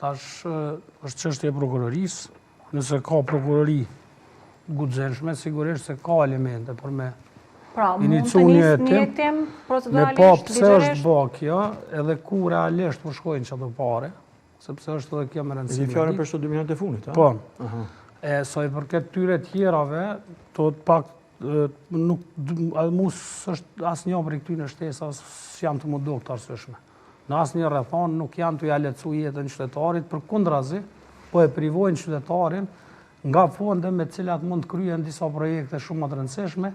Tash është çështje e prokurorisë. Nëse ka prokurori guximshme, sigurisht se ka elemente për me inicu një hetim, me pa pse është bë kjo, edhe ku realisht po shkojnë çato pare, sepse është edhe kjo me rëndësi. Është fjalë për çdo 2 minutë e fundit, a? Po. Sa i përket tyre tjerave, pak nuk mus është asnjë prej këtyre shtesa s'jam të mundu të arsyeshme. Në asnjë rrethon nuk janë të ja lecu jetën qytetarit, përkundrazi po e privojnë qytetarin nga fonde me të cilat mund të kryen disa projekte shumë të rëndësishme,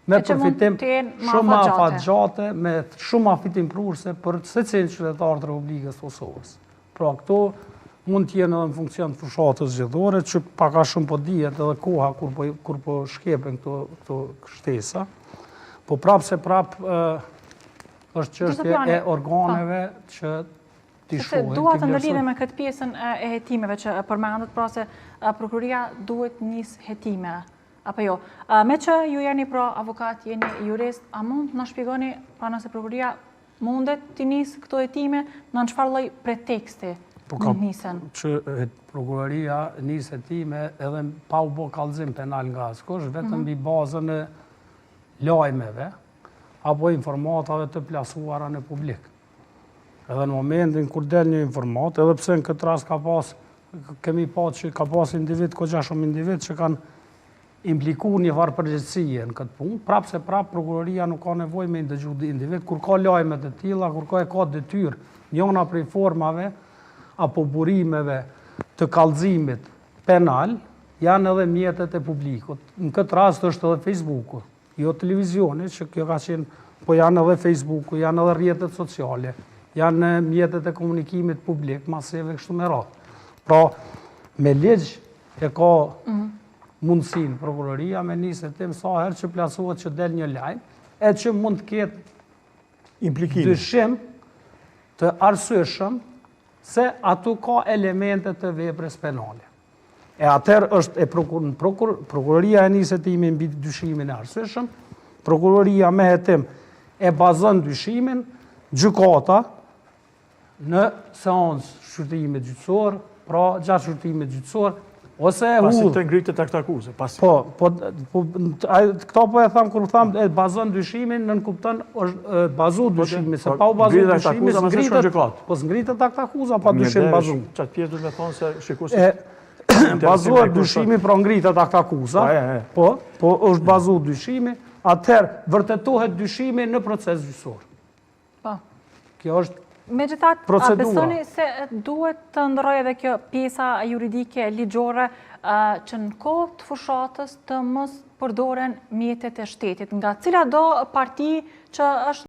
me përfitim shumë afatgjate, me shumë afitim prurse për secilin qytetar të Republikës Kosovës. Pra këto mund t'jenë edhe në funksion të fushatës zgjedhore, që pak a shumë po dihet edhe koha kur po shkepen këto shtesa, po prapë se prapë është çështje e organeve që t'i shohin. Dua të ndërlidhem me këtë pjesën e hetimeve që përmendet, pra se prokuroria duhet nis hetime, apo jo. Me që ju jeni pra avokat, jeni jurist, a mund të na shpjegoni pra nëse prokuroria mundet të nis këto hetime, në çfarë lloj preteksti nisen? Që prokuroria nis hetime edhe pa u bë kallëzim penal nga askush, vetëm mbi bazën e lajmeve apo informatave të plasuara në publik. Edhe në momentin kur del një informat, edhe pse në këtë rast kemi pa që ka pas kogja shumë individ që kanë implikuar një farë përgjegjësie në këtë punë, prapë se prapë prokuroria nuk ka nevojë me ndëgju individ, kur ka lajme të tilla, kur ka detyrë, njëna prej formave apo burimeve të kallëzimit penal, janë edhe mjetet e publikut. Në këtë rast është edhe Facebooku, jo televizioni, që kjo ka qenë, po janë edhe Facebooku, janë edhe rrjetet sociale, janë mjetet e komunikimit publik, masive kështu me radhë. Pra, me ligj e ka mundësinë prokuroria me nisë hetim sa herë që plasohet që del një lajm, e që mund të ketë dyshim të arsyeshëm se atu ka elemente të veprës penale. E atëherë është prokuroria e nisë hetimin mbi dyshimin e arsyeshëm, prokuroria me hetim e bazon dyshimin, gjykata në seancë shqyrtimit gjyqësor, pra gjatë shqyrtimit gjyqësor, ose e hudhë. Pasi të ngritet akt akuze. Po, këta po e thamë, kur thamë e bazon dyshimin, në nënkupton është bazu dyshimin, se pa u bazu dyshimin, po s'ngritet akt akuza, pa dyshim bazu. Qatë pjesë du me thonë se shikusi... Bazuar dyshimi pra ngritet akt akuza, po është bazu dyshimi, atëherë vërtetohet dyshimi në proces gjyqësor. Po. Kjo është megjithatë, procedura. Besoni se duhet të ndërrojë edhe kjo pjesa juridike ligjore që në kohë të fushatës të mos përdoren mjetet e shtetit, nga cila do parti që është